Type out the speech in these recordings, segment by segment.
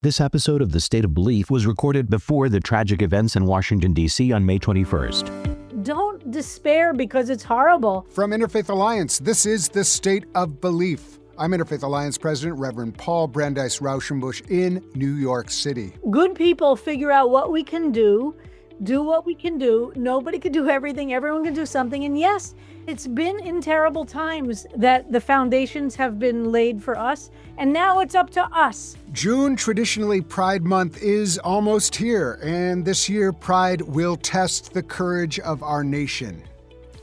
This episode of The State of Belief was recorded before the tragic events in Washington, D.C. on May 21st. Don't despair because it's horrible. From Interfaith Alliance, this is The State of Belief. I'm Interfaith Alliance President Reverend Paul Brandeis Raushenbush in New York City. Good people figure out what we can do what we can do. Nobody can do everything. Everyone can do something. And yes, it's been in terrible times that the foundations have been laid for us, and now it's up to us. June, traditionally Pride Month, is almost here, and this year Pride will test the courage of our nation.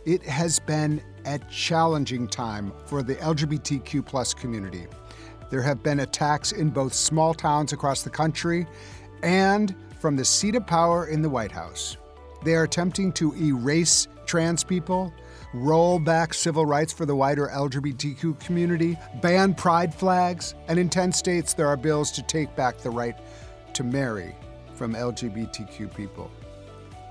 It has been a challenging time for the LGBTQ plus community. There have been attacks in both small towns across the country and from the seat of power in the White House. They are attempting to erase trans people, roll back civil rights for the wider LGBTQ community, ban pride flags, and in 10 states there are bills to take back the right to marry from LGBTQ people.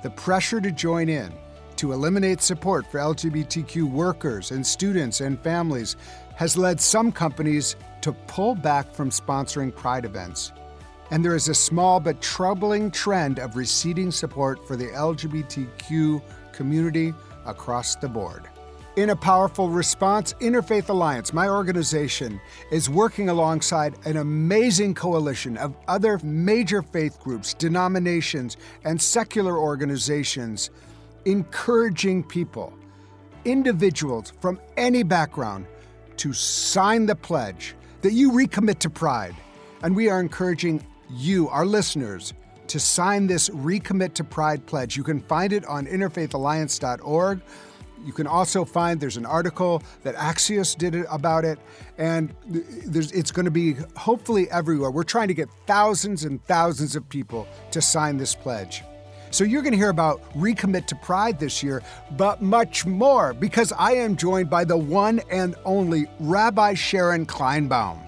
The pressure to join in, to eliminate support for LGBTQ workers and students and families has led some companies to pull back from sponsoring pride events. And there is a small but troubling trend of receding support for the LGBTQ community across the board. In a powerful response, Interfaith Alliance, my organization, is working alongside an amazing coalition of other major faith groups, denominations, and secular organizations, encouraging people, individuals from any background, to sign the pledge that you recommit to pride. And we are encouraging you, our listeners, to sign this Recommit to Pride pledge. You can find it on interfaithalliance.org. You can also find, there's an article that Axios did about it, and it's going to be hopefully everywhere. We're trying to get thousands and thousands of people to sign this pledge. So you're going to hear about Recommit to Pride this year, but much more, because I am joined by the one and only Rabbi Sharon Kleinbaum.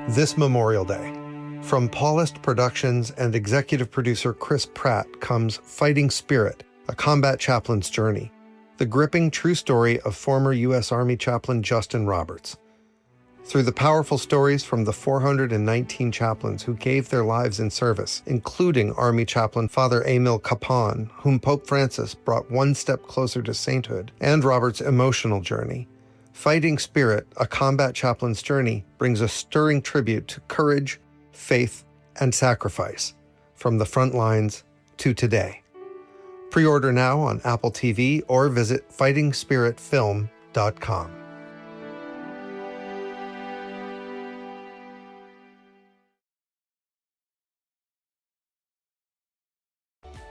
This Memorial Day, from Paulist Productions and executive producer Chris Pratt comes Fighting Spirit, a combat chaplain's journey, the gripping true story of former U.S. Army chaplain Justin Roberts. Through the powerful stories from the 419 chaplains who gave their lives in service, including Army chaplain Father Emil Capon, whom Pope Francis brought one step closer to sainthood, and Roberts' emotional journey, Fighting Spirit, a combat chaplain's journey, brings a stirring tribute to courage, faith, and sacrifice from the front lines to today. Pre-order now on Apple TV or visit fightingspiritfilm.com.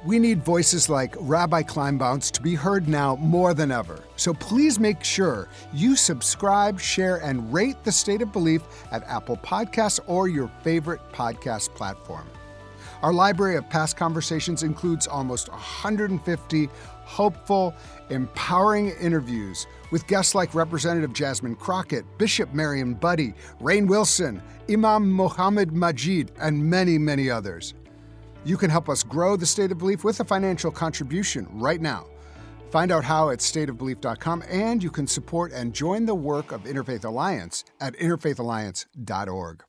We need voices like Rabbi Kleinbaum's to be heard now more than ever. So please make sure you subscribe, share, and rate The State of Belief at Apple Podcasts or your favorite podcast platform. Our library of past conversations includes almost 150 hopeful, empowering interviews with guests like Representative Jasmine Crockett, Bishop Marion Buddy, Rainn Wilson, Imam Mohammed Majid, and many, many others. You can help us grow The State of Belief with a financial contribution right now. Find out how at stateofbelief.com, and you can support and join the work of Interfaith Alliance at interfaithalliance.org.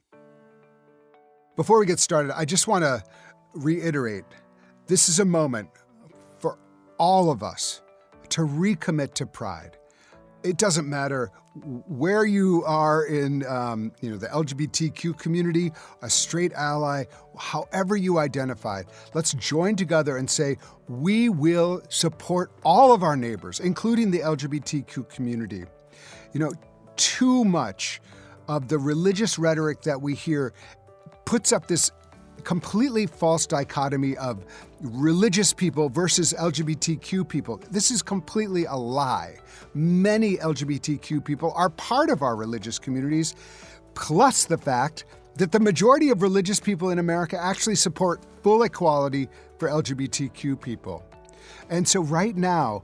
Before we get started, I just want to reiterate, this is a moment for all of us to recommit to pride. It doesn't matter where you are in the LGBTQ community, a straight ally, however you identify. Let's join together and say we will support all of our neighbors, including the LGBTQ community. Too much of the religious rhetoric that we hear puts up this completely false dichotomy of religious people versus LGBTQ people. This is completely a lie. Many LGBTQ people are part of our religious communities, plus the fact that the majority of religious people in America actually support full equality for LGBTQ people. And so right now,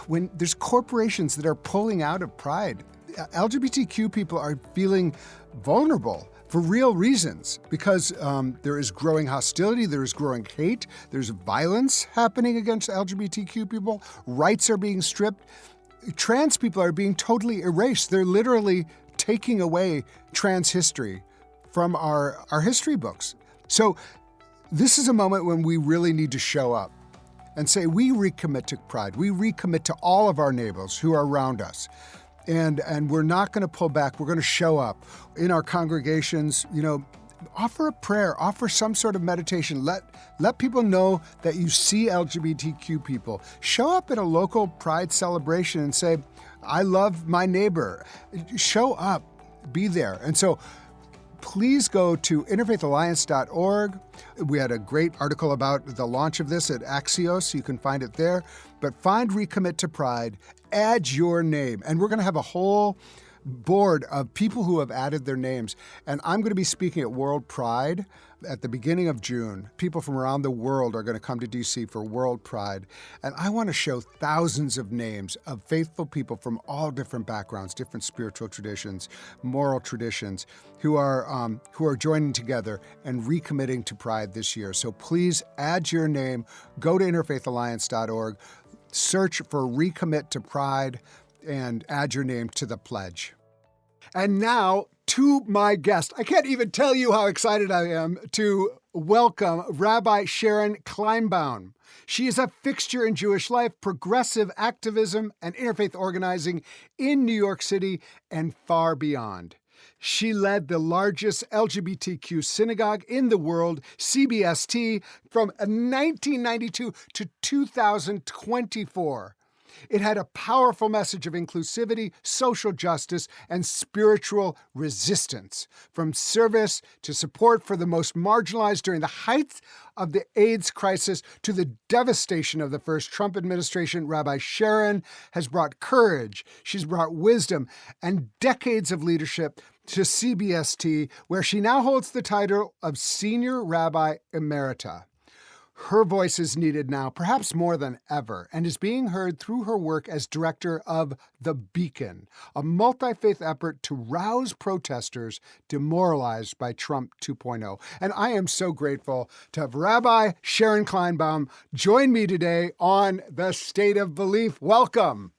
when there's corporations that are pulling out of Pride, LGBTQ people are feeling vulnerable for real reasons, because there is growing hostility, there is growing hate, there's violence happening against LGBTQ people, rights are being stripped, trans people are being totally erased. They're literally taking away trans history from our history books. So this is a moment when we really need to show up and say, we recommit to pride. We recommit to all of our neighbors who are around us. And we're not going to pull back. We're going to show up in our congregations, offer a prayer, offer some sort of meditation. Let people know that you see LGBTQ people. Show up at a local pride celebration and say, I love my neighbor. Show up, be there. And so please go to interfaithalliance.org. We had a great article about the launch of this at Axios. You can find it there. But find Recommit to Pride, add your name. And we're going to have a whole board of people who have added their names. And I'm going to be speaking at World Pride at the beginning of June. People from around the world are going to come to DC for World Pride. And I want to show thousands of names of faithful people from all different backgrounds, different spiritual traditions, moral traditions, who are joining together and recommitting to Pride this year. So please add your name, go to interfaithalliance.org, search for Recommit to Pride, and add your name to the pledge. And now to my guest. I can't even tell you how excited I am to welcome Rabbi Sharon Kleinbaum. She is a fixture in Jewish life, progressive activism, and interfaith organizing in New York City and far beyond. She led the largest LGBTQ synagogue in the world, CBST, from 1992 to 2024. It had a powerful message of inclusivity, social justice, and spiritual resistance, from service to support for the most marginalized during the height of the AIDS crisis to the devastation of the first Trump administration. Rabbi Sharon has brought courage, she's brought wisdom, and decades of leadership to CBST, where she now holds the title of Senior Rabbi Emerita. Her voice is needed now, perhaps more than ever, and is being heard through her work as director of The Beacon, a multi-faith effort to rouse protesters demoralized by Trump 2.0. And I am so grateful to have Rabbi Sharon Kleinbaum join me today on The State of Belief. Welcome.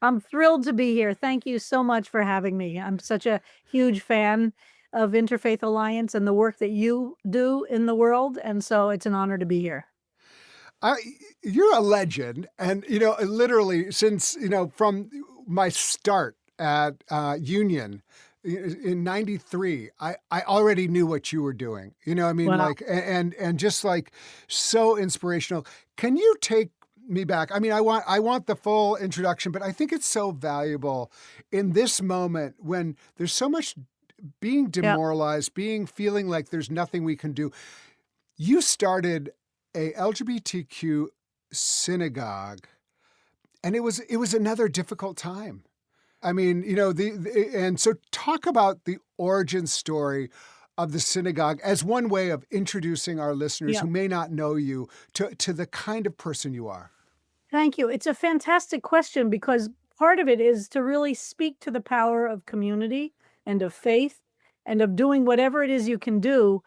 I'm thrilled to be here. Thank you so much for having me. I'm such a huge fan of Interfaith Alliance and the work that you do in the world. And so it's an honor to be here. You're a legend. And, literally since, from my start at Union in 93, I already knew what you were doing. Wow. And just like so inspirational. Can you take me back? I want the full introduction, but I think it's so valuable in this moment when there's so much being demoralized, feeling like there's nothing we can do. You started a LGBTQ synagogue, and it was another difficult time. And so talk about the origin story of the synagogue as one way of introducing our listeners who may not know you to the kind of person you are. Thank you. It's a fantastic question because part of it is to really speak to the power of community and of faith and of doing whatever it is you can do,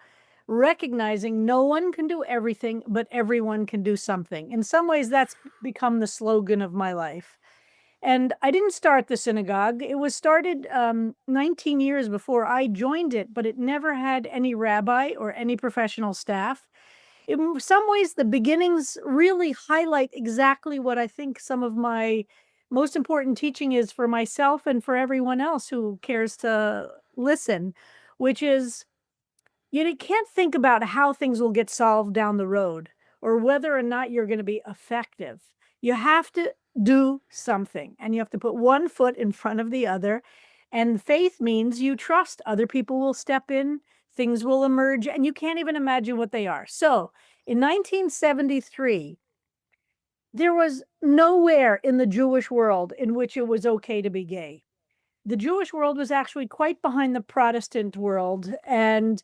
recognizing no one can do everything, but everyone can do something. In some ways, that's become the slogan of my life. And I didn't start the synagogue. It was started 19 years before I joined it, but it never had any rabbi or any professional staff. In some ways, the beginnings really highlight exactly what I think some of my most important teaching is for myself and for everyone else who cares to listen, which is you can't think about how things will get solved down the road or whether or not you're going to be effective. You have to do something, and you have to put one foot in front of the other. And faith means you trust other people will step in, things will emerge, and you can't even imagine what they are. So in 1973, there was nowhere in the Jewish world in which it was okay to be gay. The Jewish world was actually quite behind the Protestant world. And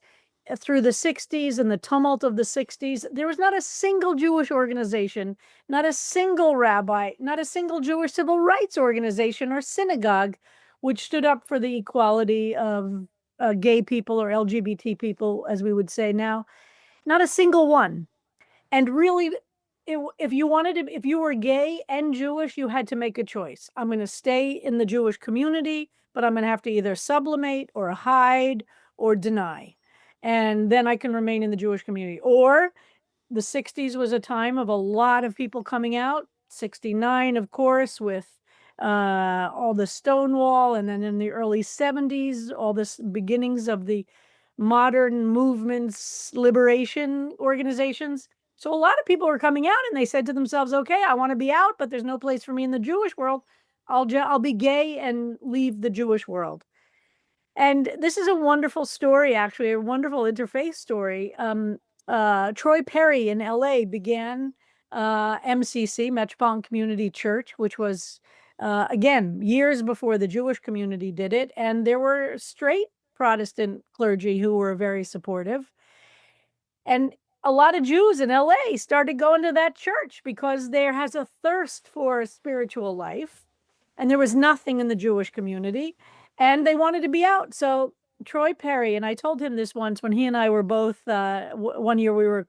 through the 60s and the tumult of the 60s, there was not a single Jewish organization, not a single rabbi, not a single Jewish civil rights organization or synagogue which stood up for the equality of gay people or LGBT people, as we would say now. Not a single one. And really, if you were gay and Jewish, you had to make a choice. I'm going to stay in the Jewish community, but I'm going to have to either sublimate or hide or deny. and then I can remain in the Jewish community. Or the 60s was a time of a lot of people coming out. 69, of course, with all the Stonewall, and then in the early 70s, all this beginnings of the modern movements, liberation organizations. So a lot of people were coming out, and they said to themselves, "Okay, I want to be out, but there's no place for me in the Jewish world. I'll be gay and leave the Jewish world." And this is a wonderful story, actually, a wonderful interfaith story. Troy Perry in LA began MCC, Metropolitan Community Church, which was, again, years before the Jewish community did it. And there were straight Protestant clergy who were very supportive. And a lot of Jews in LA started going to that church because there has a thirst for a spiritual life. And there was nothing in the Jewish community. And they wanted to be out. So Troy Perry, and I told him this once when he and I were both, one year we were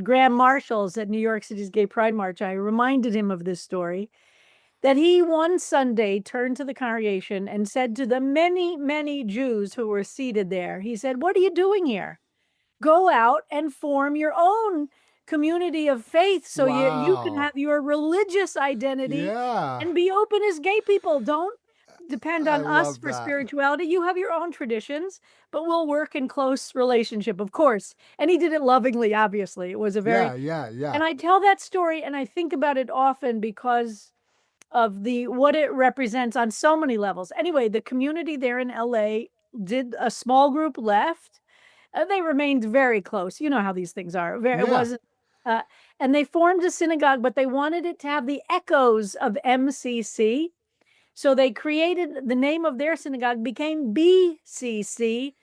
Grand Marshals at New York City's Gay Pride March. I reminded him of this story, that he one Sunday turned to the congregation and said to the many, many Jews who were seated there, he said, "What are you doing here? Go out and form your own community of faith so you can Wow. have your religious identity Yeah. and be open as gay people. Don't depend I on us love for that. spirituality. You have your own traditions, but we'll work in close relationship, of course." And he did it lovingly, obviously. It was a very, Yeah. and I tell that story and I think about it often because of what it represents on so many levels. Anyway, the community there in LA did, a small group left. They remained very close. You know how these things are. It Yeah. wasn't, uh, and they formed a synagogue, but they wanted it to have the echoes of MCC. So they created, the name of their synagogue became BCC,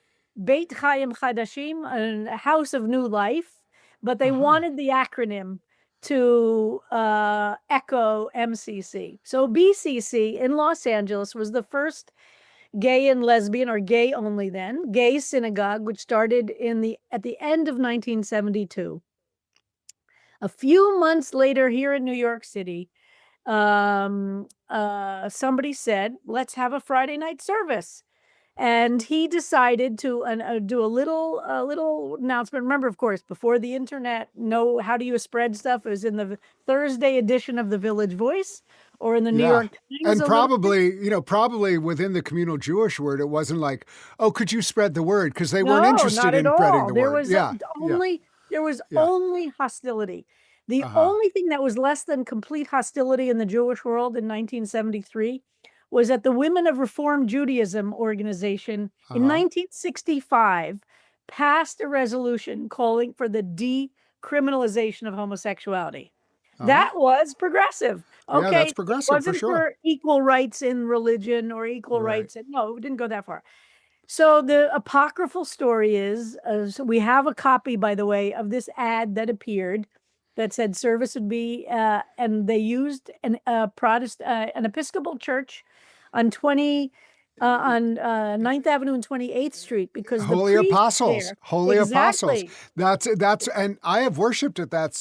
Beit Chaim Chadashim, a house of new life. But they wanted the acronym to echo MCC. So BCC in Los Angeles was the first gay and lesbian, or gay only then, gay synagogue, which started at the end of 1972. A few months later, here in New York City, somebody said, "Let's have a Friday night service." And he decided to do a little announcement. Remember, of course, before the internet, how do you spread stuff? It was in the Thursday edition of the Village Voice or in the New Yeah. York Times. And a little bit. probably within the communal Jewish word, it wasn't like, "Oh, could you spread the word?" Because they weren't No, interested not at in spreading all. the There word. was Yeah. Yeah. only hostility. The Uh-huh. only thing that was less than complete hostility in the Jewish world in 1973 was that the Women of Reform Judaism organization in 1965 passed a resolution calling for the decriminalization of homosexuality. That was progressive. Yeah, that's Okay, it progressive for wasn't sure. for equal rights in religion or equal Right. rights. No, it didn't go that far. So the apocryphal story is, so we have a copy, by the way, of this ad that appeared that said service would be, and they used an Episcopal church on 9th Avenue and 28th Street, because the Holy priest Apostles, there, Holy Apostles. exactly, That's, and I have worshipped at that.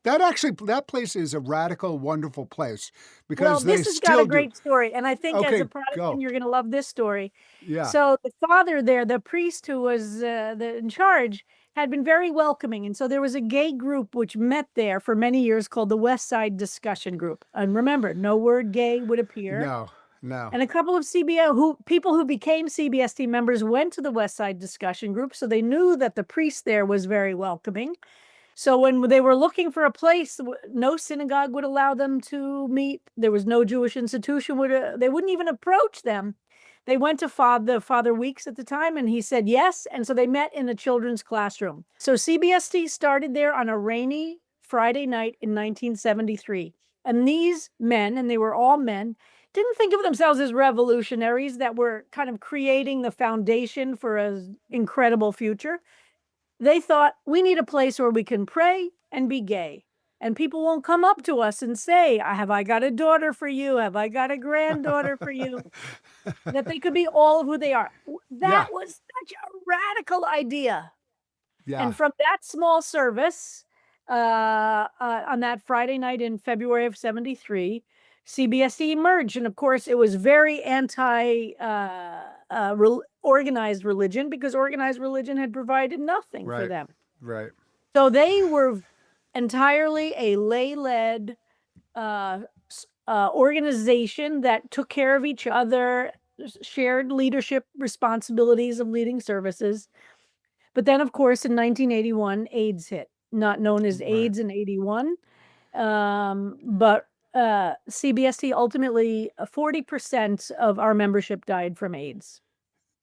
That place is a radical, wonderful place well, because they this has got still a do. great story, and I think as Okay, a Protestant, go. you're going to love this story. Yeah. So the father there, the priest who was in charge, had been very welcoming. And so there was a gay group which met there for many years called the West Side Discussion Group. And remember, no word gay would appear. No. And a couple of people who became CBST members went to the West Side Discussion Group. So they knew that the priest there was very welcoming. So when they were looking for a place, no synagogue would allow them to meet. There was no Jewish institution. They wouldn't even approach them. They went to Father Weeks at the time, and he said yes. And so they met in a children's classroom. So CBST started there on a rainy Friday night in 1973. And these men, and they were all men, didn't think of themselves as revolutionaries that were kind of creating the foundation for an incredible future. They thought, we need a place where we can pray and be gay. And people won't come up to us and say, "Have I got a daughter for you? Have I got a granddaughter for you?" That they could be all of who they are. That was such a radical idea. Yeah. And from that small service, on that Friday night in February of 73, CBSE emerged. And of course, it was very organized religion because organized religion had provided nothing for Right. them. Right. So they were entirely a lay-led organization that took care of each other, shared leadership responsibilities of leading services. But then, of course, in 1981, AIDS hit, not known as Right. AIDS in 81. But CBST ultimately, 40% of our membership died from AIDS.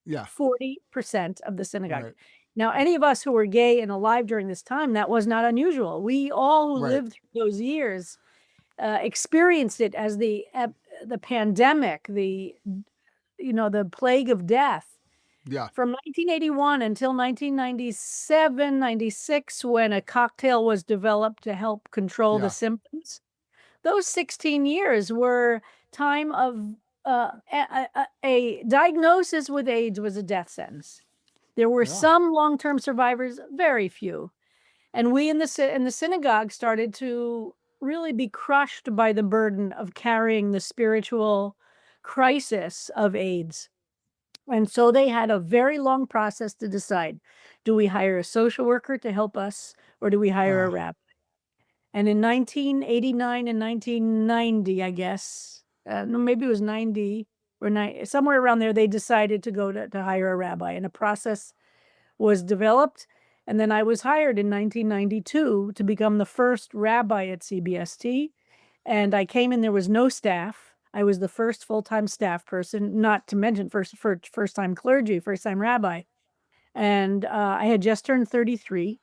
Yeah. 40% of the synagogue. Right. Now, any of us who were gay and alive during this time, that was not unusual. We all who Right. lived through those years experienced it as the pandemic, the plague of death. Yeah. From 1981 until 1997, 96, when a cocktail was developed to help control Yeah. the symptoms. Those 16 years were time of a diagnosis with AIDS was a death sentence. There were Yeah. some long-term survivors, very few. And we in the synagogue started to really be crushed by the burden of carrying the spiritual crisis of AIDS. And so they had a very long process to decide, do we hire a social worker to help us or do we hire a rabbi? And in 1989 and 1990, I guess, no, maybe it was 90 or somewhere around there, they decided to go to hire a rabbi, and a process was developed. And then I was hired in 1992 to become the first rabbi at CBST. And I came in, there was no staff. I was the first full-time staff person, not to mention first-time clergy, first-time rabbi. And I had just turned 33.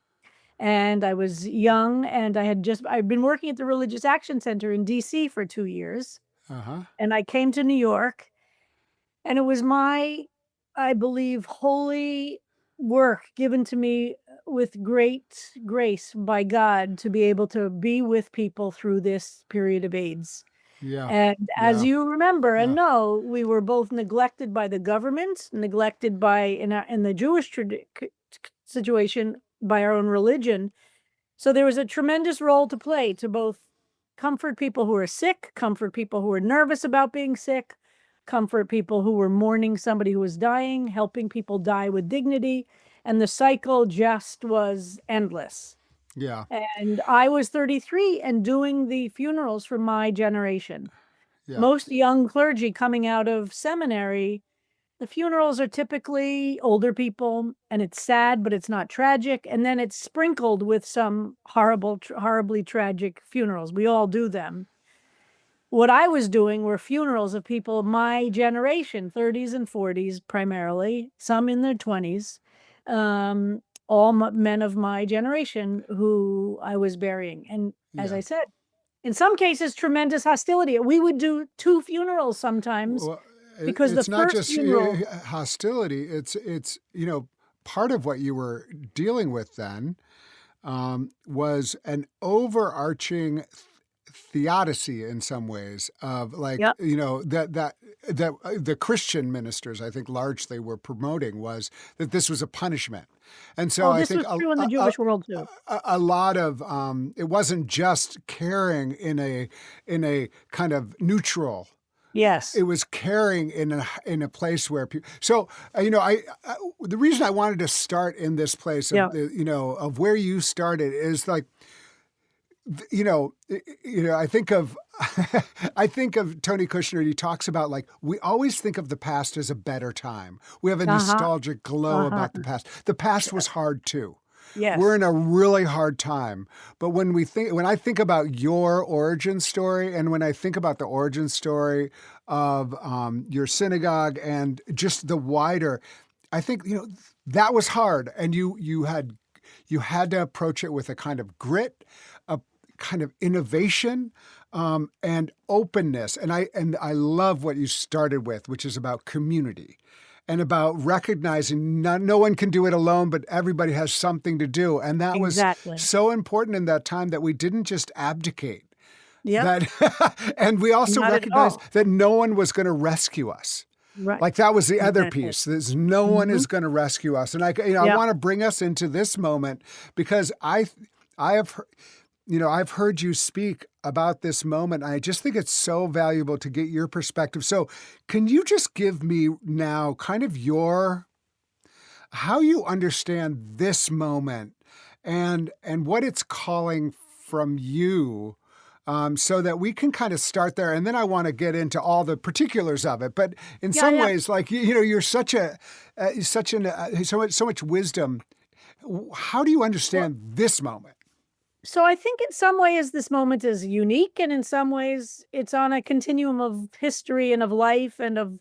And I was young, and I'd been working at the Religious Action Center in DC for 2 years. Uh-huh. And I came to New York, and it was my, I believe, holy work given to me with great grace by God to be able to be with people through this period of AIDS. Yeah. And as Yeah. you remember and Yeah. know, we were both neglected by the government, neglected by, in the Jewish situation, by our own religion. So there was a tremendous role to play to both comfort people who are sick, comfort people who are nervous about being sick, comfort people who were mourning somebody who was dying, helping people die with dignity. And the cycle just was endless. Yeah. And I was 33 and doing the funerals for my generation. Yeah. Most young clergy coming out of seminary, the funerals are typically older people, and it's sad, but it's not tragic. And then it's sprinkled with some horribly tragic funerals. We all do them. What I was doing were funerals of people of my generation, 30s and 40s primarily, some in their 20s, all men of my generation who I was burying. And as Yeah. I said, in some cases, tremendous hostility. We would do 2 funerals sometimes. Well, Because the it's not first just funeral, hostility. It's part of what you were dealing with then was an overarching theodicy in some ways of like Yep. that the Christian ministers, I think, largely were promoting was that this was a punishment. And so I this think was true in the Jewish world too. a lot of it wasn't just caring in a kind of neutral. Yes. It was caring in a place where people. So I the reason I wanted to start in this place of of where you started is like, I think of I think of Tony Kushner. He talks about like we always think of the past as a better time. We have a nostalgic glow about the past. The past was hard too. Yes. We're in a really hard time. But when I think about your origin story, and when I think about the origin story of your synagogue and just the wider, I think that was hard, and you had to approach it with a kind of grit, a kind of innovation, and openness. And I love what you started with, which is about community. And about recognizing no one can do it alone, but everybody has something to do. And that was so important in that time that we didn't just abdicate. Yeah. And we also Not recognized that no one was going to rescue us. Right. Like that was the other piece. There's no one is going to rescue us. And I want to bring us into this moment because I have heard, I've heard you speak about this moment. I just think it's so valuable to get your perspective. So can you just give me now kind of how you understand this moment and what it's calling from you, so that we can kind of start there. And then I want to get into all the particulars of it. But in some ways, like, you're so much wisdom. How do you understand this moment? So I think in some ways this moment is unique, and in some ways it's on a continuum of history and of life and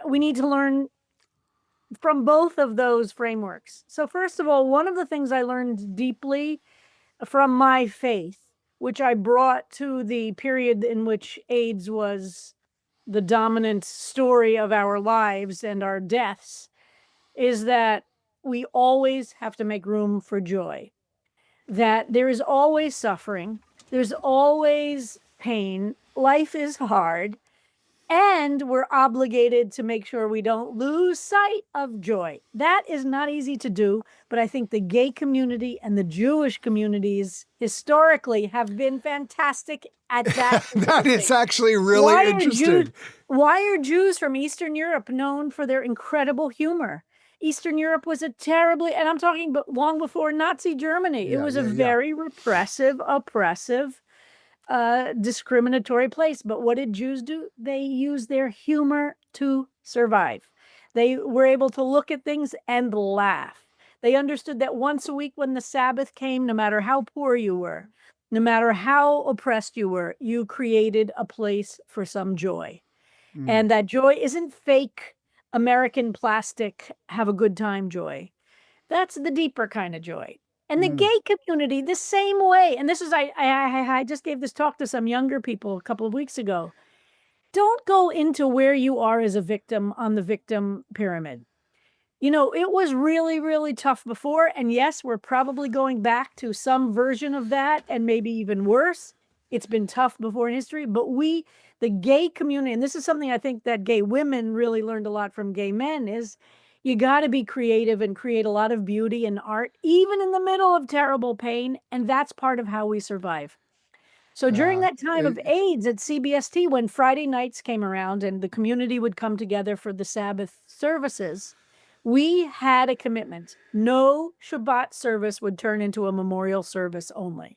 we need to learn from both of those frameworks. So first of all, one of the things I learned deeply from my faith, which I brought to the period in which AIDS was the dominant story of our lives and our deaths, is that we always have to make room for joy. That there is always suffering, there's always pain, life is hard, and we're obligated to make sure we don't lose sight of joy. That is not easy to do, but I think the gay community and the Jewish communities historically have been fantastic at that. That is actually really interesting. Why are Jews from Eastern Europe known for their incredible humor? Eastern Europe was a terribly, and I'm talking but long before Nazi Germany. It was a very repressive, oppressive, discriminatory place. But what did Jews do? They used their humor to survive. They were able to look at things and laugh. They understood that once a week when the Sabbath came, no matter how poor you were, no matter how oppressed you were, you created a place for some joy. And that joy isn't fake American plastic, have a good time joy. That's the deeper kind of joy. And the gay community, the same way. And this is, I just gave this talk to some younger people a couple of weeks ago. Don't go into where you are as a victim on the victim pyramid. It was really, really tough before. And yes, we're probably going back to some version of that and maybe even worse. It's been tough before in history, but the gay community, and this is something I think that gay women really learned a lot from gay men, is you got to be creative and create a lot of beauty and art, even in the middle of terrible pain. And that's part of how we survive. So during that time of AIDS at CBST, when Friday nights came around and the community would come together for the Sabbath services, we had a commitment. No Shabbat service would turn into a memorial service only.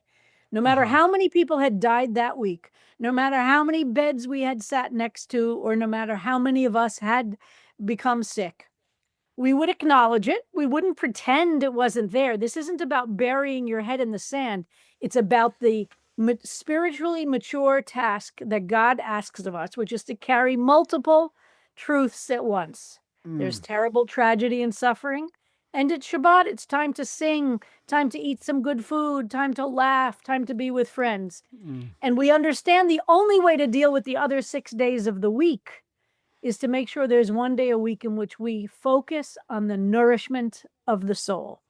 No matter how many people had died that week, no matter how many beds we had sat next to, or no matter how many of us had become sick, we would acknowledge it. We wouldn't pretend it wasn't there. This isn't about burying your head in the sand. It's about the spiritually mature task that God asks of us, which is to carry multiple truths at once. There's terrible tragedy and suffering. And at Shabbat, it's time to sing, time to eat some good food, time to laugh, time to be with friends. And we understand the only way to deal with the other 6 days of the week is to make sure there's one day a week in which we focus on the nourishment of the soul.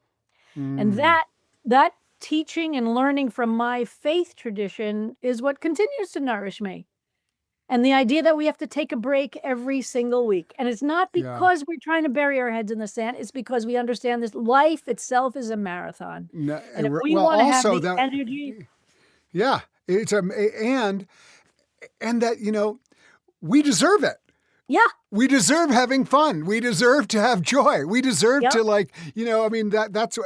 And that teaching and learning from my faith tradition is what continues to nourish me. And the idea that we have to take a break every single week. And it's not because we're trying to bury our heads in the sand. It's because we understand this life itself is a marathon. And if we want to have the energy. Yeah. It's and that, we deserve it. Yeah. We deserve having fun. We deserve to have joy. We deserve to that's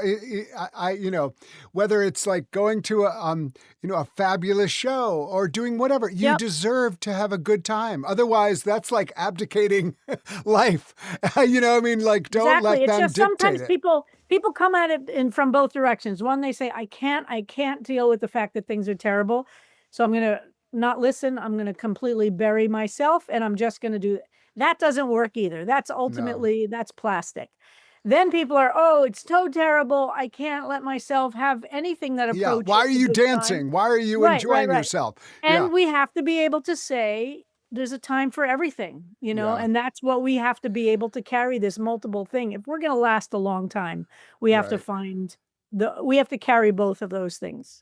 whether it's like going to a fabulous show or doing whatever, you deserve to have a good time. Otherwise, that's like abdicating life. Don't let them dictate sometimes it. people come at it from both directions. One, they say, I can't deal with the fact that things are terrible. So I'm going to not listen. I'm going to completely bury myself and I'm just going to do that. Doesn't work either. That's ultimately, that's plastic. Then people are, it's so terrible. I can't let myself have anything that approaches. Why are you dancing? Time. Why are you enjoying yourself? And we have to be able to say there's a time for everything, and that's what we have to be able to carry this multiple thing. If we're going to last a long time, we have to we have to carry both of those things.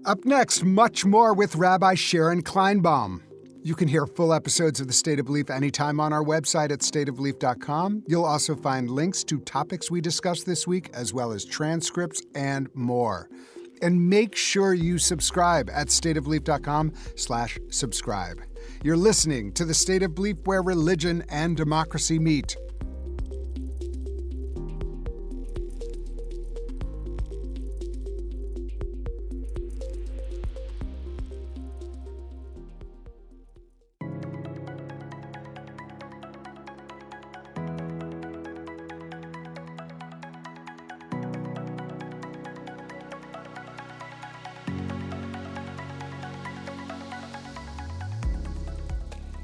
Up next, much more with Rabbi Sharon Kleinbaum. You can hear full episodes of The State of Belief anytime on our website at stateofbelief.com. You'll also find links to topics we discussed this week, as well as transcripts and more. And make sure you subscribe at stateofbelief.com/subscribe. You're listening to The State of Belief, where religion and democracy meet.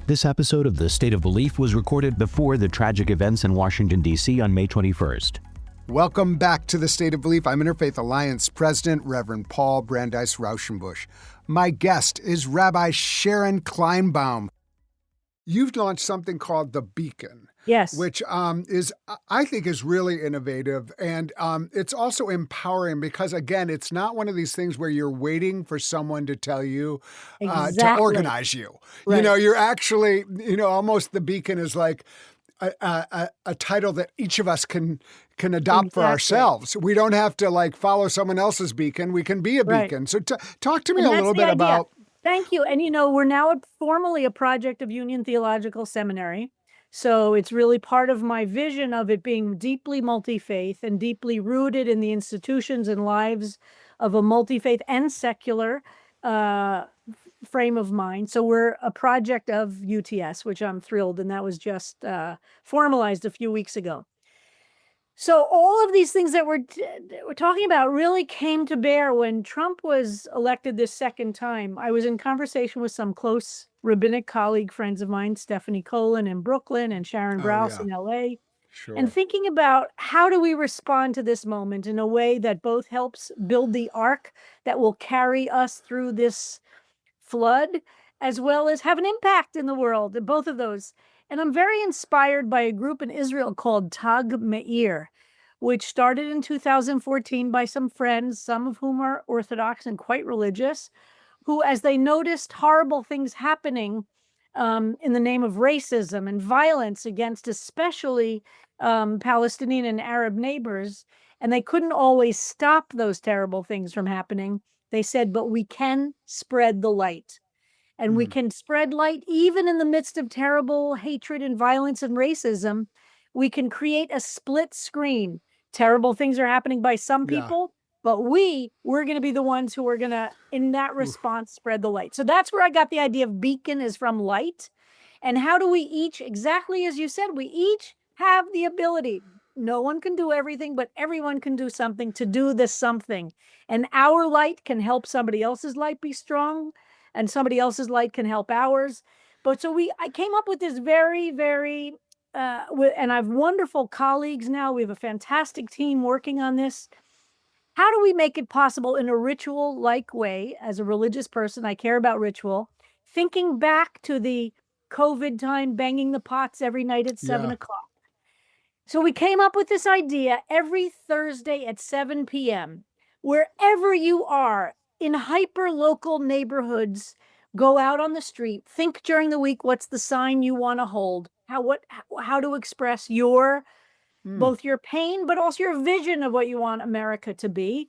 This episode of The State of Belief was recorded before the tragic events in Washington, D.C. on May 21st. Welcome back to The State of Belief. I'm Interfaith Alliance President, Reverend Paul Brandeis Raushenbush. My guest is Rabbi Sharon Kleinbaum. You've launched something called The Beacon. Yes. Which I think is really innovative. And it's also empowering because, again, it's not one of these things where you're waiting for someone to tell you to organize you. Right. You know, you're actually, almost The Beacon is like a title that each of us can adopt for ourselves. We don't have to follow someone else's beacon. We can be a beacon. So talk to me a little bit about. Thank you. And, we're now formally a project of Union Theological Seminary. So it's really part of my vision of it being deeply multi-faith and deeply rooted in the institutions and lives of a multi-faith and secular frame of mind. So we're a project of UTS, which I'm thrilled, and that was just formalized a few weeks ago. So all of these things that we're talking about really came to bear when Trump was elected this second time. I was in conversation with some close rabbinic colleague friends of mine, Stephanie Colin in Brooklyn and Sharon Brous in LA, and thinking about how do we respond to this moment in a way that both helps build the ark that will carry us through this flood, as well as have an impact in the world, both of those. And I'm very inspired by a group in Israel called Tag Meir, which started in 2014 by some friends, some of whom are Orthodox and quite religious, who, as they noticed horrible things happening in the name of racism and violence against especially Palestinian and Arab neighbors, and they couldn't always stop those terrible things from happening, they said, but we can spread the light. And we can spread light even in the midst of terrible hatred and violence and racism. We can create a split screen. Terrible things are happening by some people, but we're going to be the ones who are going to, in that response, spread the light. So that's where I got the idea of beacon is from light. And how do we each, exactly as you said, we each have the ability. No one can do everything, but everyone can do something to do this something. And our light can help somebody else's light be strong, and somebody else's light can help ours. But so I came up with this very, very, and I have wonderful colleagues now. We have a fantastic team working on this. How do we make it possible in a ritual-like way? As a religious person, I care about ritual. Thinking back to the COVID time, banging the pots every night at 7 o'clock. So we came up with this idea every Thursday at 7 p.m., wherever you are, in hyper-local neighborhoods, go out on the street, think during the week, what's the sign you want to hold, how to express both your pain, but also your vision of what you want America to be,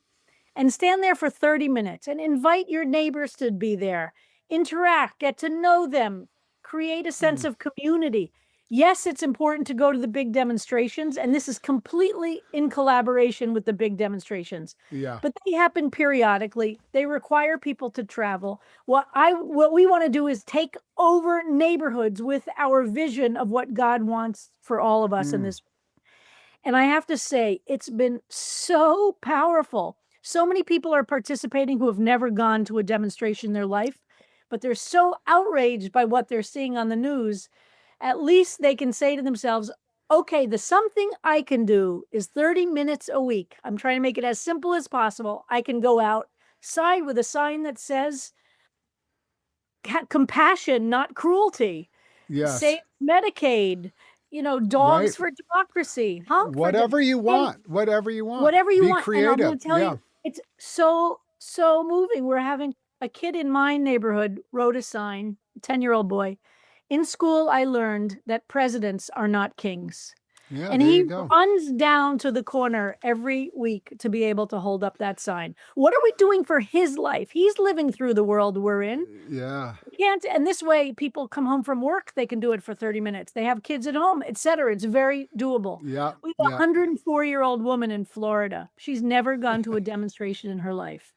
and stand there for 30 minutes and invite your neighbors to be there, interact, get to know them, create a sense of community. Yes, it's important to go to the big demonstrations, and this is completely in collaboration with the big demonstrations. But they happen periodically. They require people to travel. What we want to do is take over neighborhoods with our vision of what God wants for all of us in this. And I have to say, it's been so powerful. So many people are participating who have never gone to a demonstration in their life, but they're so outraged by what they're seeing on the news. At least they can say to themselves, okay, the something I can do is 30 minutes a week. I'm trying to make it as simple as possible. I can go outside with a sign that says compassion, not cruelty. Save Medicaid, dogs for democracy. Whatever you want. Whatever you want. Be creative. And I'm going to tell you, it's so moving. We're having a kid in my neighborhood wrote a sign, 10-year-old boy. In school, I learned that presidents are not kings. Yeah, And there you he go. runs down to the corner every week to be able to hold up that sign. What are we doing for his life? He's living through the world we're in. Yeah. We can't, and this way people come home from work, they can do it for 30 minutes. They have kids at home, etc. It's very doable. Yeah. We have a Yeah. 104-year-old woman in Florida. She's never gone to a demonstration in her life.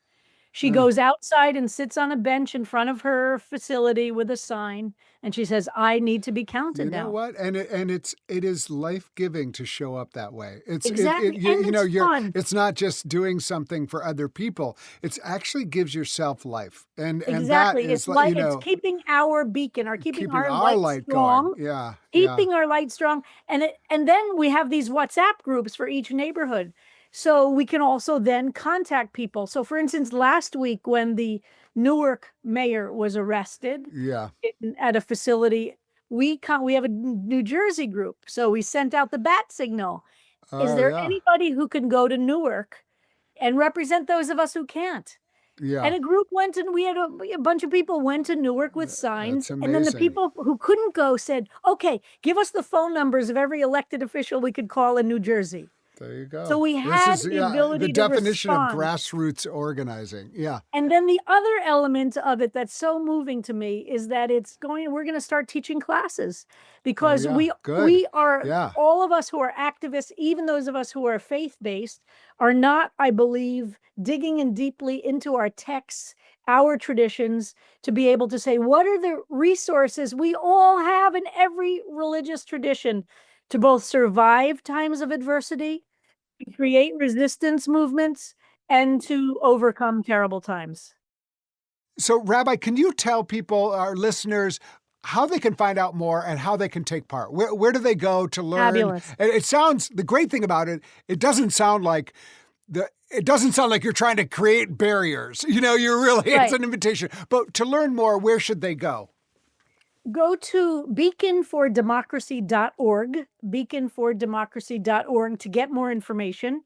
She Uh, goes outside and sits on a bench in front of her facility with a sign, and she says, I need to be counted You know now. what? And it is life-giving to show up that way. Exactly. And You know, it's fun. it's not just doing something for other people. It's actually gives yourself life. And that Exactly. is It's like, you like it's know, keeping our beacon, or keeping keeping our our light light going. strong, Yeah. Yeah. keeping our light strong. And then we have these WhatsApp groups for each neighborhood. So we can also then contact people. So for instance, last week when the Newark mayor was arrested Yeah. at a facility, we have a New Jersey group. So we sent out the bat signal. Is Oh, there yeah. anybody who can go to Newark and represent those of us who can't? And Yeah. a group went, and we had a bunch of people went to Newark with signs. That's And then the amazing. people who couldn't go said, okay, give us the phone numbers of every elected official we could call in New Jersey. There you go. So we This had is, the yeah, the ability to definition of respond. grassroots organizing. Yeah. And then the other element of it that's so moving to me is that we're going to start teaching classes, because Oh, yeah. we Good. are, Yeah. all of us who are activists, even those of us who are faith-based, are not, I believe, digging in deeply into our texts, our traditions, to be able to say, what are the resources we all have in every religious tradition to both survive times of adversity, to create resistance movements, and to overcome terrible times. So, Rabbi, can you tell people, our listeners, how they can find out more and how they can take part? Where do they go to learn? Fabulous. And it sounds, the great thing about it, it doesn't sound like you're trying to create barriers. You know, you're really, it's Right. an invitation. But to learn more, where should they go? Go to beaconfordemocracy.org, beaconfordemocracy.org, to get more information.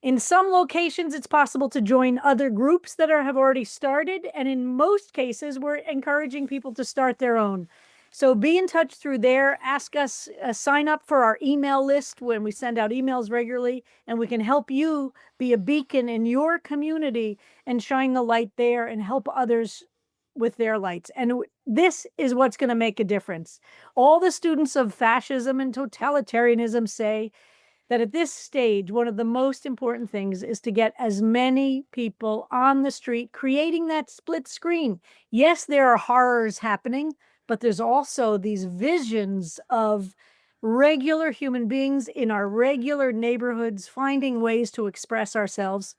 In some locations, it's possible to join other groups that have already started. And in most cases, we're encouraging people to start their own. So be in touch through there. Ask us, sign up for our email list when we send out emails regularly, and we can help you be a beacon in your community and shine the light there and help others with their lights. And this is what's going to make a difference. All the students of fascism and totalitarianism say that at this stage, one of the most important things is to get as many people on the street creating that split screen. Yes, there are horrors happening, but there's also these visions of regular human beings in our regular neighborhoods finding ways to express ourselves.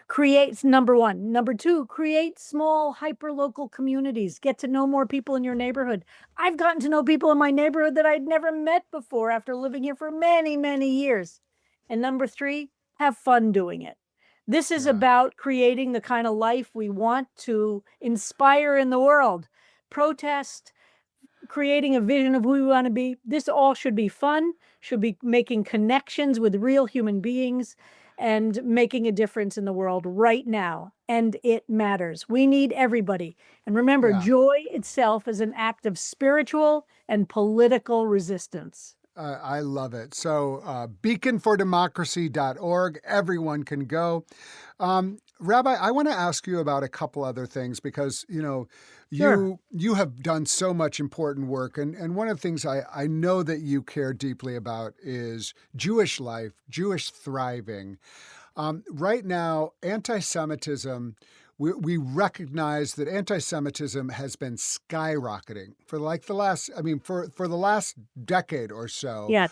Creates, number one. Number two, create small hyper-local communities. Get to know more people in your neighborhood. I've gotten to know people in my neighborhood that I'd never met before after living here for many, many years. And number three, have fun doing it. This is Yeah. about creating the kind of life we want to inspire in the world. Protest, creating a vision of who we want to be. This all should be fun, should be making connections with real human beings and making a difference in the world right now. And it matters. We need everybody. And remember, Yeah. joy itself is an act of spiritual and political resistance. I love it. So beaconfordemocracy.org, everyone can go. Rabbi, I want to ask you about a couple other things because, you know, Sure. you have done so much important work. And one of the things I know that you care deeply about is Jewish life, Jewish thriving. Right now, anti-Semitism, we recognize that anti-Semitism has been skyrocketing for like the last, for the last decade or so. Yes.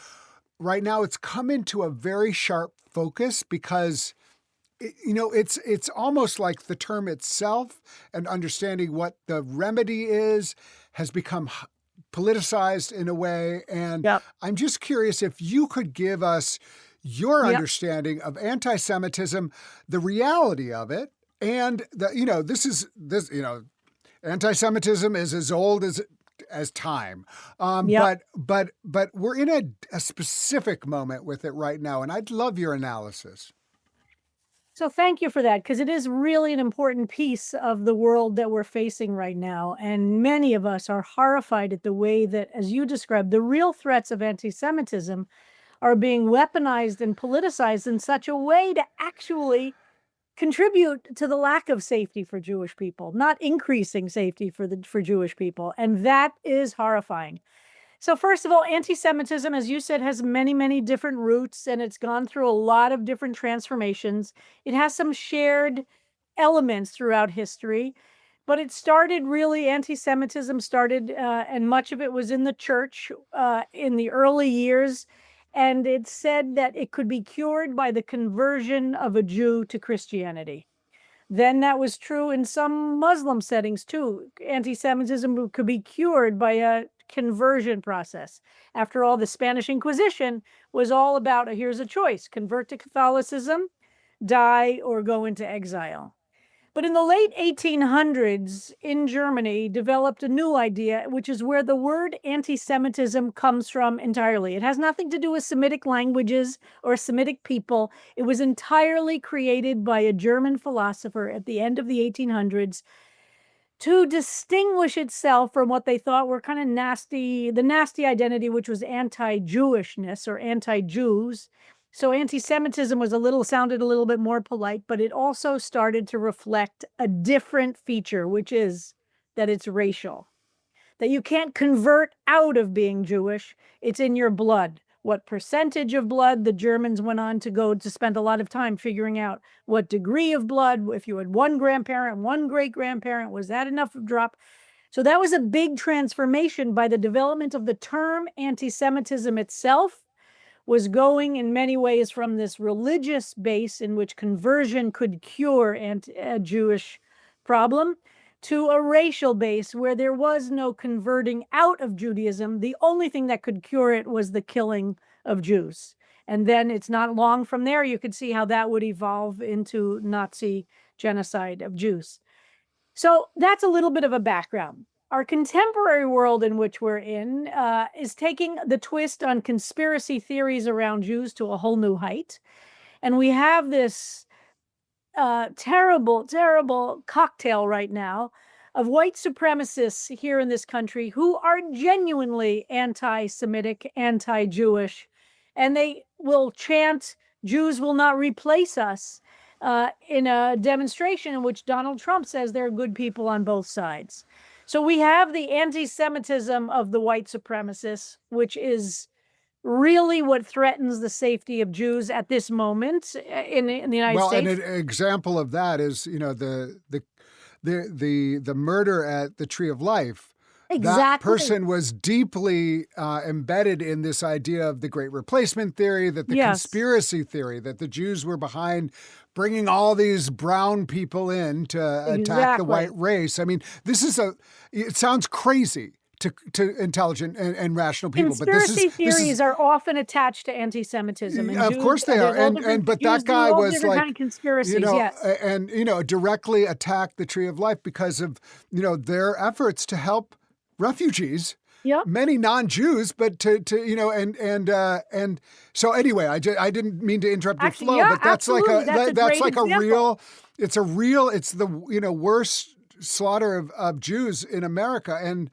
Right now, it's come into a very sharp focus because it's almost like the term itself and understanding what the remedy is has become politicized in a way. And Yep. I'm just curious if you could give us your Yep. understanding of anti-Semitism, the reality of it, and anti-Semitism is as old as time. Yep. But we're in a specific moment with it right now, and I'd love your analysis. So thank you for that, because it is really an important piece of the world that we're facing right now. And many of us are horrified at the way that, as you described, the real threats of anti-Semitism are being weaponized and politicized in such a way to actually contribute to the lack of safety for Jewish people, not increasing safety for Jewish people. And that is horrifying. So first of all, anti-Semitism, as you said, has many, many different roots, and it's gone through a lot of different transformations. It has some shared elements throughout history, but it started really, anti-Semitism started, and much of it was in the church in the early years. And it said that it could be cured by the conversion of a Jew to Christianity. Then that was true in some Muslim settings too. Anti-Semitism could be cured by a conversion process. After all, the Spanish Inquisition was all about here's a choice: convert to Catholicism, die, or go into exile. But in the late 1800s, in Germany, developed a new idea, which is where the word anti-Semitism comes from entirely. It has nothing to do with Semitic languages or Semitic people. It was entirely created by a German philosopher at the end of the 1800s to distinguish itself from what they thought were kind of nasty, the nasty identity, which was anti-Jewishness or anti-Jews. So anti-Semitism sounded a little bit more polite, but it also started to reflect a different feature, which is that it's racial, that you can't convert out of being Jewish. It's in your blood. What percentage of blood? The Germans went on to spend a lot of time figuring out what degree of blood. If you had one grandparent, one great-grandparent, was that enough of drop? So that was a big transformation by the development of the term anti-Semitism itself. Was going in many ways from this religious base in which conversion could cure a Jewish problem to a racial base where there was no converting out of Judaism. The only thing that could cure it was the killing of Jews. And then it's not long from there, you could see how that would evolve into Nazi genocide of Jews. So that's a little bit of a background. Our contemporary world in which we're in is taking the twist on conspiracy theories around Jews to a whole new height. And we have this terrible, terrible cocktail right now of white supremacists here in this country who are genuinely anti-Semitic, anti-Jewish, and they will chant, "Jews will not replace us," in a demonstration in which Donald Trump says there are good people on both sides. So we have the anti-Semitism of the white supremacists, which is really what threatens the safety of Jews at this moment in the United States. Well, and an example of that is, the murder at the Tree of Life. Exactly. That person was deeply embedded in this idea of the Great Replacement theory, that the conspiracy theory, that the Jews were behind bringing all these brown people in to attack the white race. I mean, it sounds crazy to intelligent and rational people. Conspiracy theories are often attached to anti-Semitism. And of course they are. But that guy was like, kind of conspiracies, and directly attacked the Tree of Life because of, their efforts to help refugees. Yep. Many non-Jews, but and so anyway, I didn't mean to interrupt your flow, but that's it's the worst slaughter of Jews in America, and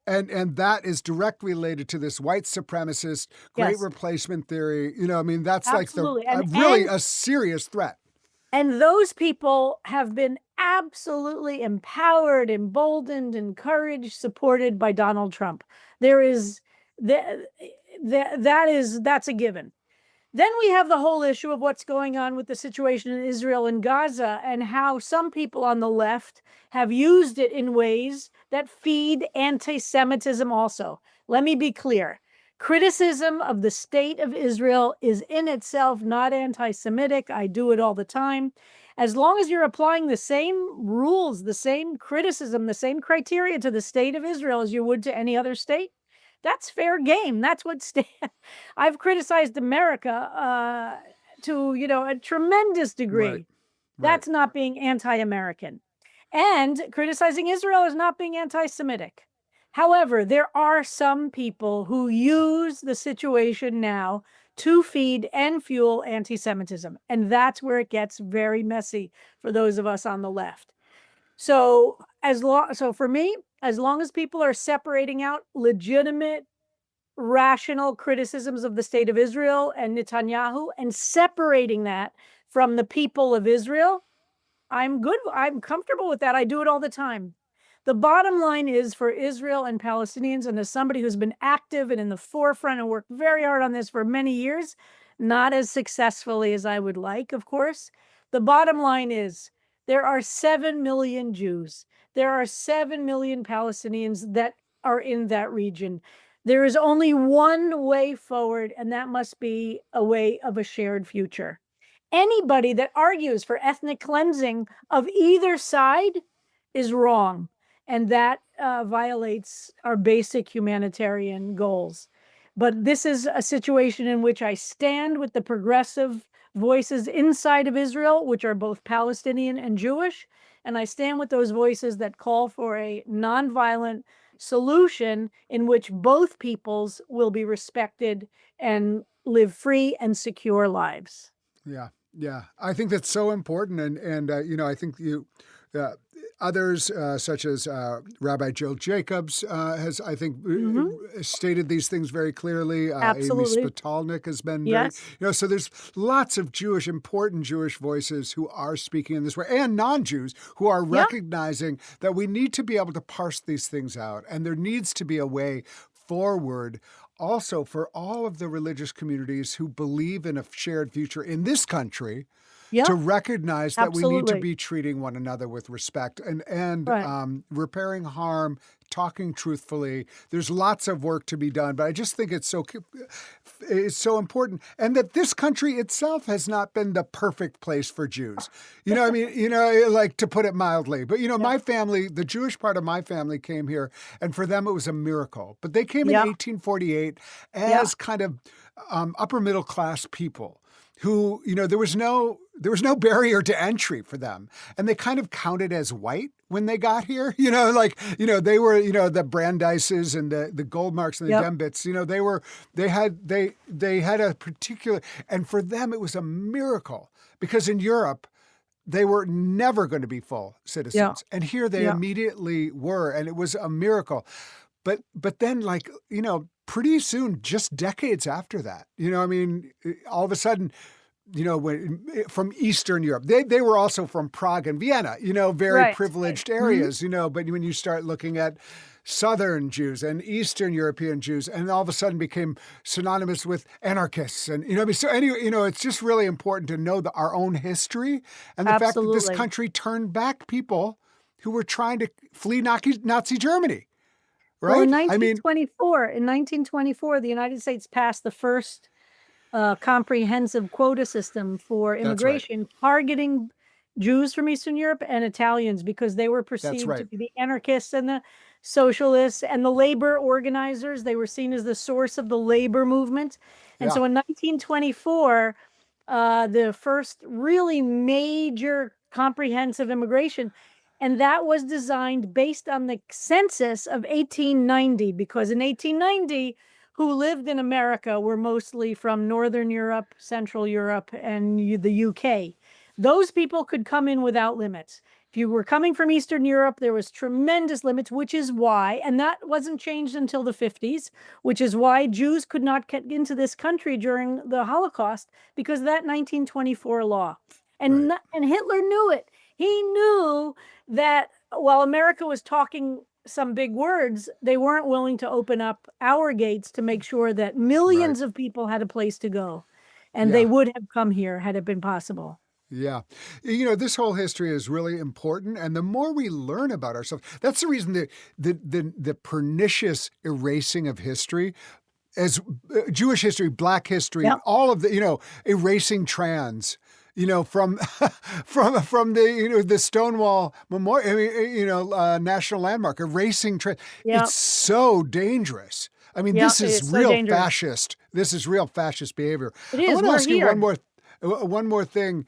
and that is directly related to this white supremacist Great Replacement theory. That's absolutely. Really a serious threat. And those people have been absolutely empowered, emboldened, encouraged, supported by Donald Trump. That's a given. Then we have the whole issue of what's going on with the situation in Israel and Gaza, and how some people on the left have used it in ways that feed anti-Semitism also. Let me be clear. Criticism of the state of Israel is in itself not anti-Semitic. I do it all the time. As long as you're applying the same rules, the same criticism, the same criteria to the state of Israel as you would to any other state, that's fair game. That's what I've criticized America to a tremendous degree. Right. That's not being anti-American. And criticizing Israel is not being anti-Semitic. However, there are some people who use the situation now to feed and fuel anti-Semitism. And that's where it gets very messy for those of us on the left. So for me, as long as people are separating out legitimate rational criticisms of the state of Israel and Netanyahu and separating that from the people of Israel, I'm good. I'm comfortable with that. I do it all the time. The bottom line is for Israel and Palestinians, and as somebody who's been active and in the forefront and worked very hard on this for many years, not as successfully as I would like, of course. The bottom line is there are 7 million Jews. There are 7 million Palestinians that are in that region. There is only one way forward, and that must be a way of a shared future. Anybody that argues for ethnic cleansing of either side is wrong. And that violates our basic humanitarian goals. But this is a situation in which I stand with the progressive voices inside of Israel, which are both Palestinian and Jewish. And I stand with those voices that call for a nonviolent solution in which both peoples will be respected and live free and secure lives. Yeah, yeah. I think that's so important. And I think others, such as Rabbi Joe Jacobs, has, I think, stated these things very clearly. Absolutely. Amy Spitalnik has been Yes. very, so there's lots of important Jewish voices who are speaking in this way, and non-Jews who are recognizing that we need to be able to parse these things out, and there needs to be a way forward also for all of the religious communities who believe in a shared future in this country. To recognize that we need to be treating one another with respect and repairing harm, talking truthfully. There's lots of work to be done, but I just think it's so important, and that this country itself has not been the perfect place for Jews. Like, to put it mildly. But my family, the Jewish part of my family, came here, and for them it was a miracle. But they came in 1848 as kind of upper middle class people who, there was no barrier to entry for them. And they kind of counted as white when they got here. They were, the Brandeises and the Goldmarks and the Dembits, they had a particular, and for them it was a miracle, because in Europe, they were never going to be full citizens. And here they immediately were, and it was a miracle. But then, pretty soon, just decades after that, all of a sudden, from Eastern Europe, they were also from Prague and Vienna, very privileged areas, but when you start looking at Southern Jews and Eastern European Jews, and all of a sudden became synonymous with anarchists. And, so anyway, it's just really important to know our own history and the fact that this country turned back people who were trying to flee Nazi Germany. Right? Well, in 1924, the United States passed the first comprehensive quota system for immigration, targeting Jews from Eastern Europe and Italians because they were perceived to be the anarchists and the socialists and the labor organizers. They were seen as the source of the labor movement. And so in 1924, the first really major comprehensive immigration, and that was designed based on the census of 1890, because in 1890, who lived in America were mostly from Northern Europe, Central Europe, and the UK. Those people could come in without limits. If you were coming from Eastern Europe, there was tremendous limits, which is why, and that wasn't changed until the 50s, which is why Jews could not get into this country during the Holocaust, because of that 1924 law. And Hitler knew it. He knew that while America was talking some big words, they weren't willing to open up our gates to make sure that millions of people had a place to go. And they would have come here had it been possible. Yeah. This whole history is really important. And the more we learn about ourselves, that's the reason the pernicious erasing of history, as Jewish history, Black history, all of the, erasing trans, from the Stonewall Memorial, National Landmark, erasing trans. It's so dangerous. I mean, this is real fascist. This is real fascist behavior. It is. I want to ask you one more thing.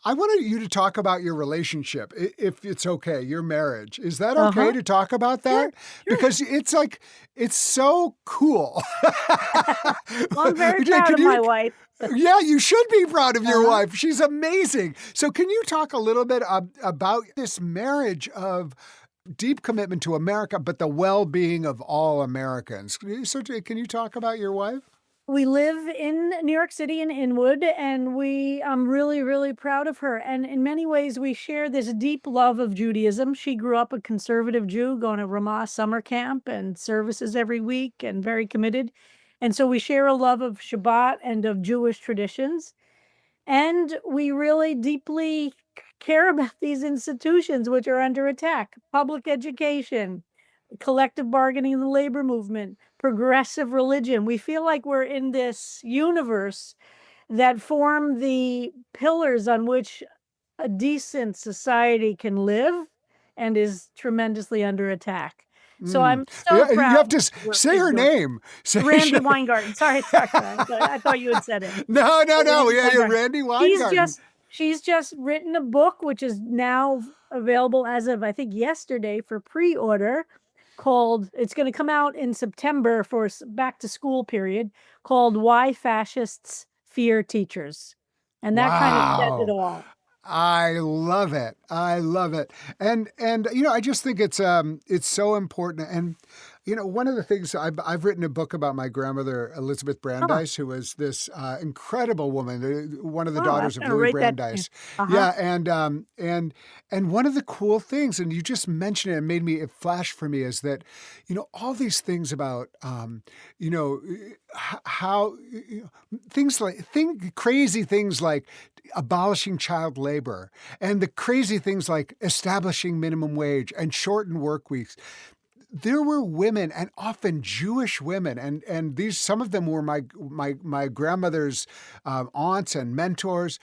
I wanted you to talk about your relationship, if it's okay, your marriage. Is that okay to talk about that? Sure. Because it's so cool. Well, I'm very proud of my wife. Yeah, you should be proud of your wife. She's amazing. So can you talk a little bit about this marriage of deep commitment to America, but the well-being of all Americans. So can you talk about your wife? We live in New York City in Inwood, and I'm really, really proud of her. And in many ways, we share this deep love of Judaism. She grew up a conservative Jew, going to Ramah summer camp and services every week, and very committed. And so we share a love of Shabbat and of Jewish traditions. And we really deeply care about these institutions which are under attack: public education, collective bargaining in the labor movement, progressive religion. We feel like we're in this universe that form the pillars on which a decent society can live and is tremendously under attack. So I'm so Yeah, proud. you have to what say she's her doing. name. Randy Weingarten. Sorry. I thought you had said it. No. Randy Yeah, you're Weingarten. Randy Weingarten. She's just written a book, which is now available as of, I think, yesterday for pre-order, it's going to come out in September for back to school period, called Why Fascists Fear Teachers. And that kind of says it all. I love it. And I just think it's so important. And one of the things I've written a book about my grandmother Elizabeth Brandeis, who was this incredible woman, one of the daughters of Louis Brandeis. Yeah, and one of the cool things, and you just mentioned it, it flashed for me, is that all these things about how crazy things like abolishing child labor, and the crazy things like establishing minimum wage and shortened work weeks. There were women, and often Jewish women, and these, some of them were my grandmother's aunts and mentors,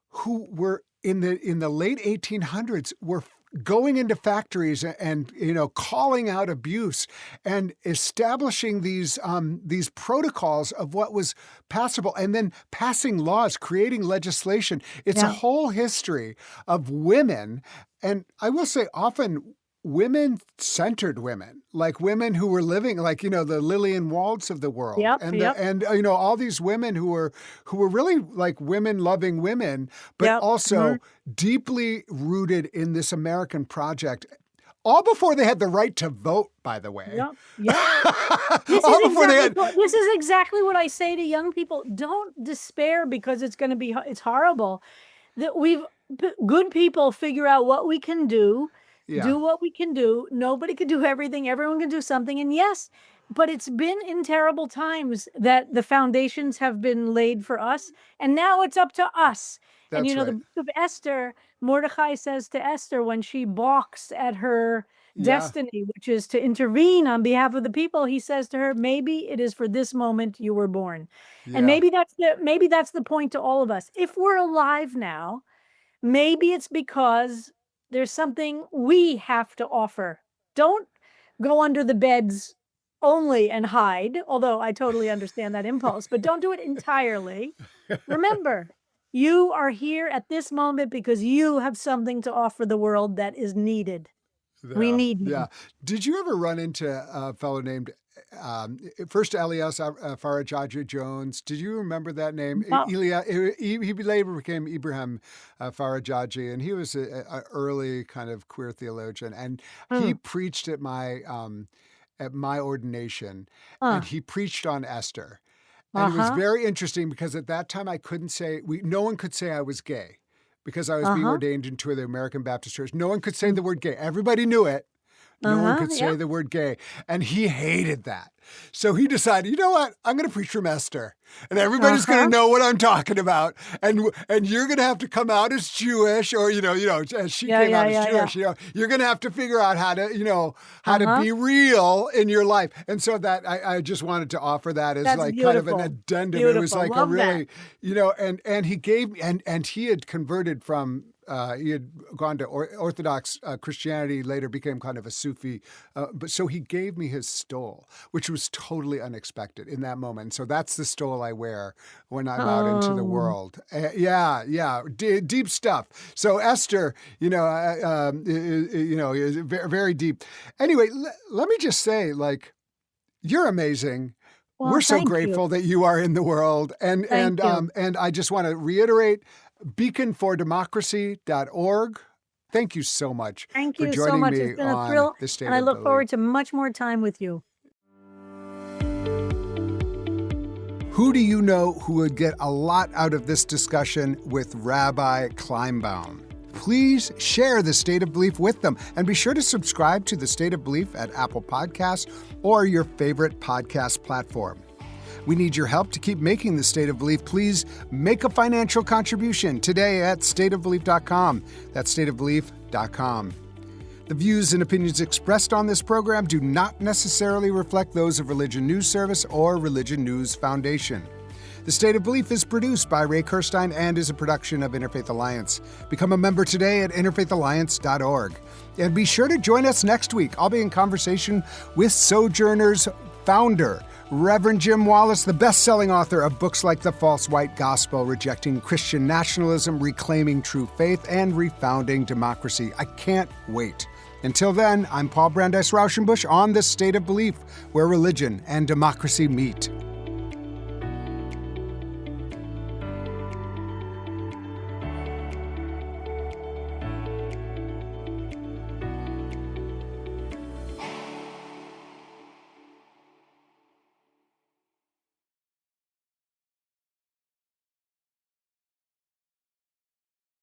who were in the late 1800s were going into factories and calling out abuse and establishing these protocols of what was passable, and then passing laws, creating legislation. It's a whole history of women, and I will say often women-centered women, like women who were living, like the Lillian Walds of the world, and all these women who were really like women-loving women, but also deeply rooted in this American project. All before they had the right to vote, by the way. This is exactly what I say to young people. Don't despair because it's horrible. That good people figure out what we can do. Do what we can do. Nobody can do everything. Everyone can do something. And yes, but it's been in terrible times that the foundations have been laid for us. And now it's up to us. That's and right. The book of Esther, Mordecai says to Esther, when she balks at her destiny, which is to intervene on behalf of the people, he says to her, maybe it is for this moment you were born. And maybe that's the point to all of us. If we're alive now, maybe it's because there's something we have to offer. Don't go under the beds only and hide, although I totally understand that impulse, but don't do it entirely. Remember, you are here at this moment because you have something to offer the world that is needed. We need you. Yeah. Did you ever run into a fellow named first Elias Farajaji Jones? Did you remember that name? No. He later became Ibrahim Farajaji, and he was an early kind of queer theologian, and he preached at my ordination, and he preached on Esther. And it was very interesting because at that time no one could say I was gay because I was being ordained into the American Baptist Church. No one could say the word gay. Everybody knew it. No one could say the word gay. And he hated that. So he decided, you know what? I'm going to preach from Esther. And everybody's going to know what I'm talking about. And you're going to have to come out as Jewish, or, as she came out as Jewish. You're going to have to figure out how to be real in your life. And so that I just wanted to offer that as kind of an addendum. Beautiful. It was like Love a really, and he gave me, and he had converted from, he had gone to Orthodox Christianity, later became kind of a Sufi. But so he gave me his stole, which was totally unexpected in that moment. So that's the stole I wear when I'm out into the world. Deep stuff. So Esther, is very deep. Anyway, let me just say, like, you're amazing. Well, we're so grateful that you are in the world. And I just want to reiterate, beaconfordemocracy.org. Thank you so much Thank for you so joining much. me It's been a on thrill, The State and I of look Belief. forward to much more time with you. Who do you know who would get a lot out of this discussion with Rabbi Kleinbaum? Please share The State of Belief with them, and be sure to subscribe to The State of Belief at Apple Podcasts or your favorite podcast platform. We need your help to keep making The State of Belief. Please make a financial contribution today at stateofbelief.com. That's stateofbelief.com. The views and opinions expressed on this program do not necessarily reflect those of Religion News Service or Religion News Foundation. The State of Belief is produced by Ray Kirstein and is a production of Interfaith Alliance. Become a member today at interfaithalliance.org. And be sure to join us next week. I'll be in conversation with Sojourner's founder, Reverend Jim Wallace, the best-selling author of books like The False White Gospel, Rejecting Christian Nationalism, Reclaiming True Faith, and Refounding Democracy. I can't wait. Until then, I'm Paul Brandeis Raushenbush on The State of Belief, where religion and democracy meet.